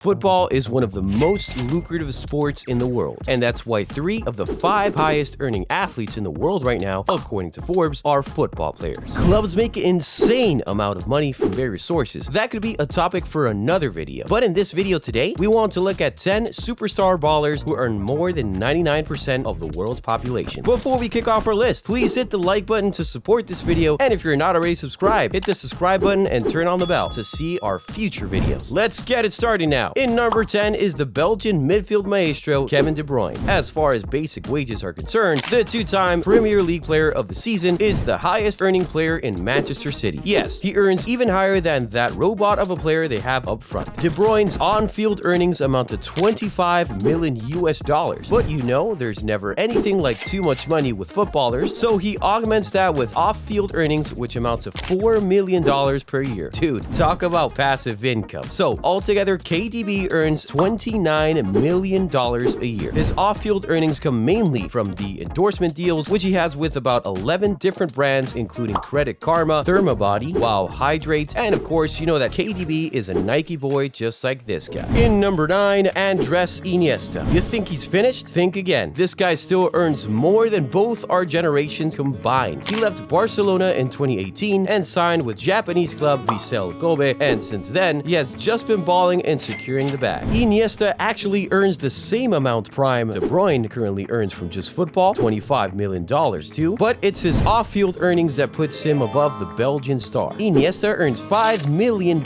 Football is one of the most lucrative sports in the world, and that's why 3 of the 5 highest earning athletes in the world right now, according to Forbes, are football players. Clubs make an insane amount of money from various sources. That could be a topic for another video. But in this video today, we want to look at 10 superstar ballers who earn more than 99% of the world's population. Before we kick off our list, please hit the like button to support this video, and if you're not already subscribed, hit the subscribe button and turn on the bell to see our future videos. Let's get it started now. In number 10 is the Belgian midfield maestro Kevin De Bruyne. As far as basic wages are concerned, the 2-time Premier League player of the season is the highest earning player in Manchester City. Yes, he earns even higher than that robot of a player they have up front. De Bruyne's on-field earnings amount to 25 million US dollars. But you know, there's never anything like too much money with footballers, so he augments that with off-field earnings, which amount to $4 million per year. Dude, talk about passive income. So altogether, KDB earns $29 million a year. His off-field earnings come mainly from the endorsement deals, which he has with about 11 different brands, including Credit Karma, Thermobody, Wow Hydrate, and of course, you know that KDB is a Nike boy just like this guy. In number 9, Andres Iniesta. You think he's finished? Think again. This guy still earns more than both our generations combined. He left Barcelona in 2018 and signed with Japanese club Vissel Kobe, and since then, he has just been balling and securing the bag. Iniesta actually earns the same amount prime De Bruyne currently earns from just football, $25 million too, but it's his off-field earnings that puts him above the Belgian star. Iniesta earns $5 million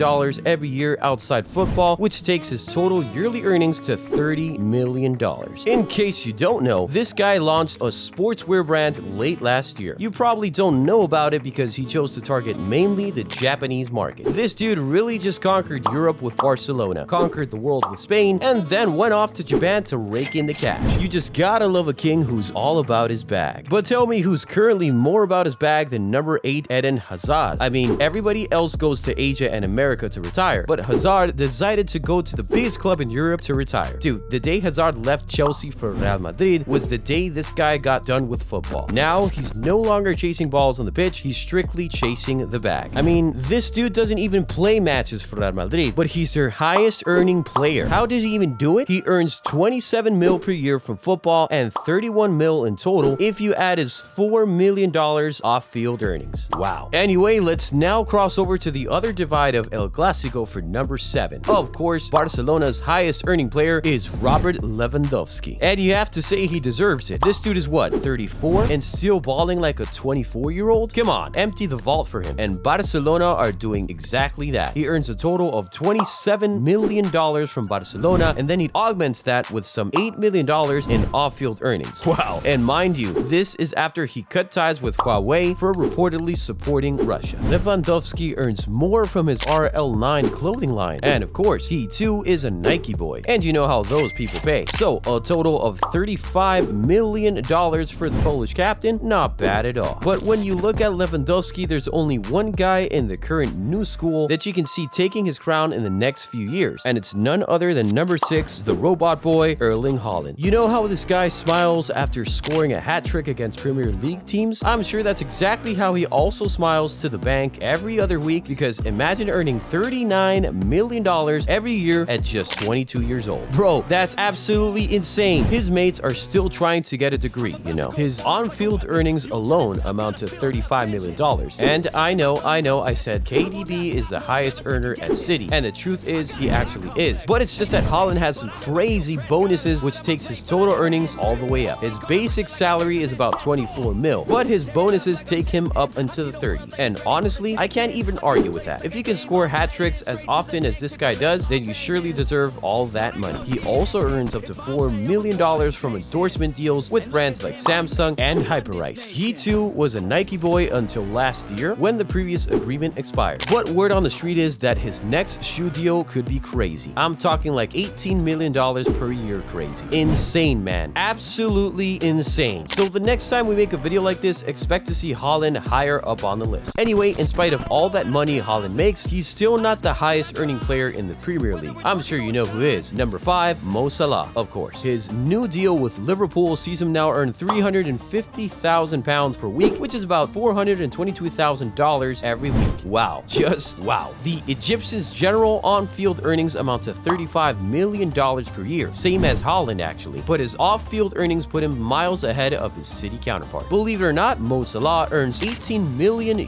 every year outside football, which takes his total yearly earnings to $30 million. In case you don't know, this guy launched a sportswear brand late last year. You probably don't know about it because he chose to target mainly the Japanese market. This dude really just conquered Europe with Barcelona, conquered the world with Spain, and then went off to Japan to rake in the cash. You just gotta love a king who's all about his bag. But tell me who's currently more about his bag than number 8 Eden Hazard. I mean, everybody else goes to Asia and America to retire, but Hazard decided to go to the biggest club in Europe to retire. Dude, the day Hazard left Chelsea for Real Madrid was the day this guy got done with football. Now, he's no longer chasing balls on the pitch, he's strictly chasing the bag. I mean, this dude doesn't even play matches for Real Madrid, but he's their highest earning player. How does he even do it? He earns 27 mil per year from football and 31 mil in total if you add his $4 million off-field earnings. Wow. Anyway, let's now cross over to the other divide of El Clásico for number 7. Of course, Barcelona's highest earning player is Robert Lewandowski. And you have to say he deserves it. This dude is what, 34? And still balling like a 24-year-old? Come on, empty the vault for him. And Barcelona are doing exactly that. He earns a total of $27 million from Barcelona, and then he augments that with some $8 million in off-field earnings. Wow. And mind you, this is after he cut ties with Huawei for reportedly supporting Russia. Lewandowski earns more from his RL9 clothing line, and of course, he too is a Nike boy. And you know how those people pay. So, a total of $35 million for the Polish captain? Not bad at all. But when you look at Lewandowski, there's only one guy in the current new school that you can see taking his crown in the next few years, and it's none other than number 6, the robot boy, Erling Haaland. You know how this guy smiles after scoring a hat trick against Premier League teams? I'm sure that's exactly how he also smiles to the bank every other week, because imagine earning $39 million every year at just 22 years old. Bro, that's absolutely insane. His mates are still trying to get a degree, you know. His on-field earnings alone amount to $35 million. And I know, I said KDB is the highest earner at City, and the truth is, he actually is. But it's just that Haaland has some crazy bonuses, which takes his total earnings all the way up. His basic salary is about 24 mil, but his bonuses take him up into the 30s. And honestly, I can't even argue with that. If you can score hat tricks as often as this guy does, then you surely deserve all that money. He also earns up to $4 million from endorsement deals with brands like Samsung and Hyperice. He too was a Nike boy until last year when the previous agreement expired. But word on the street is that his next shoe deal could be crazy. I'm talking like $18 million per year crazy. Insane, man. Absolutely insane. So the next time we make a video like this, expect to see Haaland higher up on the list. Anyway, in spite of all that money Haaland makes, he's still not the highest earning player in the Premier League. I'm sure you know who is. Number 5, Mo Salah, of course. His new deal with Liverpool sees him now earn £350,000 per week, which is about $422,000 every week. Wow. Just wow. The Egyptians' general on-field earnings amount to $35 million per year, same as Haaland actually, but his off-field earnings put him miles ahead of his city counterpart. Believe it or not, Mo Salah earns $18 million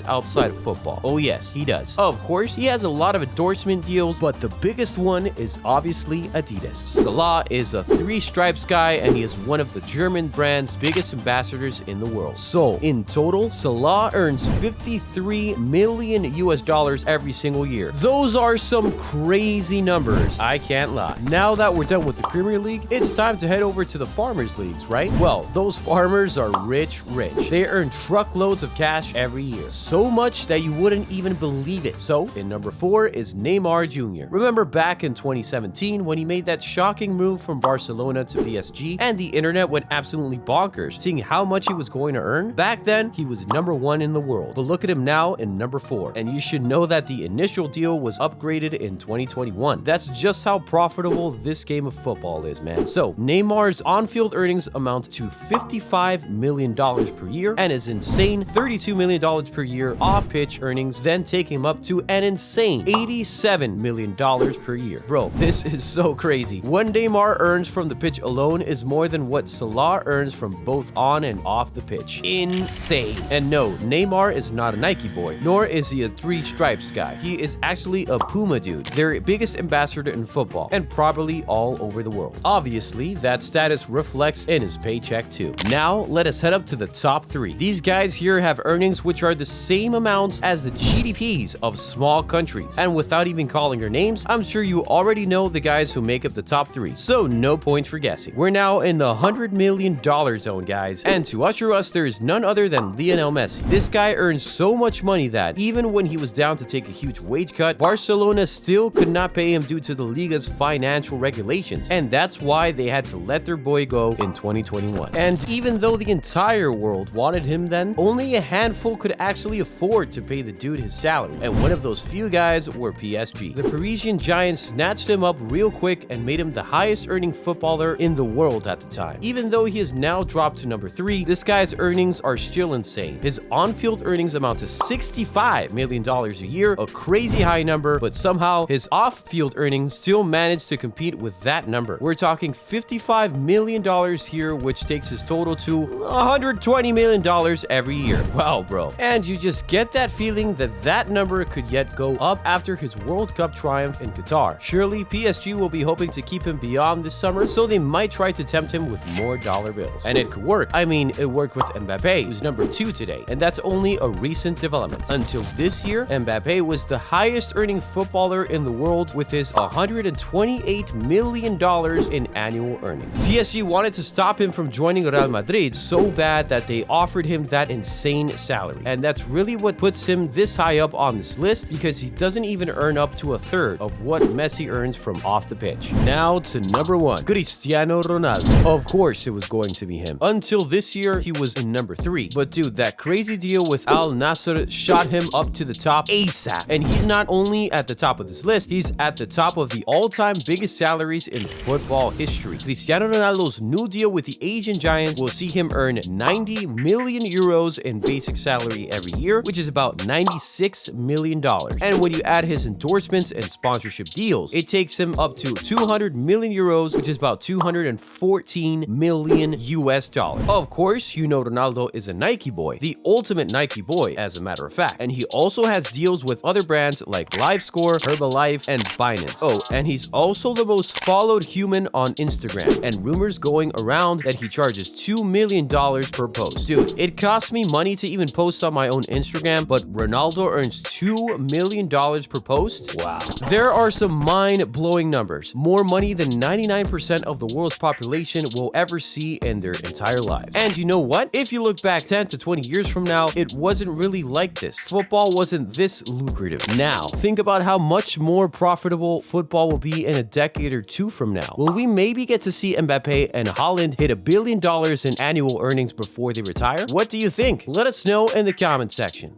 outside of football. Oh yes, he does. Of course, he has a lot of endorsement deals, but the biggest one is obviously Adidas. Salah is a 3 stripes guy, and he is one of the German brand's biggest ambassadors in the world. So, in total, Salah earns $53 million every single year. Those are some crazy numbers, I can't lie. Now that we're done with the Premier League, it's time to head over to the Farmers Leagues, right? Well, those farmers are rich. They earn truckloads of cash every year. So much that you wouldn't even believe it. So, in number 4 is Neymar Jr. Remember back in 2017 when he made that shocking move from Barcelona to PSG and the internet went absolutely bonkers seeing how much he was going to earn? Back then, he was number 1 in the world. But look at him now in number 4. And you should know that the initial deal was upgraded in 2021. That's just how profitable this game of football is, man. So, Neymar's on-field earnings amount to $55 million per year, and his insane $32 million per year off-pitch earnings then take him up to an insane $87 million per year. Bro, this is so crazy. What Neymar earns from the pitch alone is more than what Salah earns from both on and off the pitch. Insane. And no, Neymar is not a Nike boy, nor is he a 3 stripes guy. He is actually a Puma dude, their biggest ambassador in football, and probably all over the world. Obviously, that status reflects in his paycheck too. Now, let us head up to the top 3. These guys here have earnings which are the same amounts as the GDPs of small countries. And without even calling their names, I'm sure you already know the guys who make up the top 3. So no point for guessing. We're now in the $100 million zone, guys. And to usher us, there is none other than Lionel Messi. This guy earns so much money that even when he was down to take a huge wage cut, Barcelona still could not pay him due to the Liga's financial regulations. And that's why they had to let their boy go in 2021. And even though the entire world wanted him then, only a handful could actually afford to pay the dude his salary. And one of those few guys were PSG. The Parisian Giants snatched him up real quick and made him the highest earning footballer in the world at the time. Even though he has now dropped to number 3, this guy's earnings are still insane. His on-field earnings amount to $65 million a year, a crazy high number, but somehow his off-field earnings still managed to compete with that number. We're talking $55 million here, which takes his total to $120 million every year. Wow, bro. And you just get that feeling that that number could yet go up after his World Cup triumph in Qatar. Surely PSG will be hoping to keep him beyond this summer, so they might try to tempt him with more dollar bills. And it could work. I mean, it worked with Mbappe, who's number 2 today, and that's only a recent development. Until this year, Mbappe was the highest earning footballer in the world with his $128 million in annual earnings. PSG wanted to stop him from joining Real Madrid so bad that they offered him that insane salary. And that's really what puts him this high up on this list, because he doesn't even earn up to a third of what Messi earns from off the pitch. Now to number 1, Cristiano Ronaldo. Of course it was going to be him. Until this year, he was in number 3. But dude, that crazy deal with Al Nassr shot him up to the top ASAP. And he's not only at the top of this list, he's at the top of the all-time biggest salaries in football history. Cristiano Ronaldo's new deal with the Asian Giants will see him earn 90 million euros in basic salary every year, which is about $96 million. And when you add his endorsements and sponsorship deals, it takes him up to 200 million euros, which is about 214 million US dollars. Of course, you know Ronaldo is a Nike boy, the ultimate Nike boy, as a matter of fact. And he also has deals with other brands like LiveScore, Herbalife, and Binance. Oh, and he's also the most followed human on Instagram, and rumors going around that he charges $2 million per post. Dude, it costs me money to even post on my own Instagram, but Ronaldo earns $2 million per post? Wow. There are some mind-blowing numbers. More money than 99% of the world's population will ever see in their entire lives. And you know what? If you look back 10 to 20 years from now, it wasn't really like this. Football wasn't this lucrative. Now, think about how much more profitable football will be in a decade or 2 from now. Will we maybe get to see Mbappe and Haaland hit $1 billion in annual earnings before they retire? What do you think? Let us know in the comment section.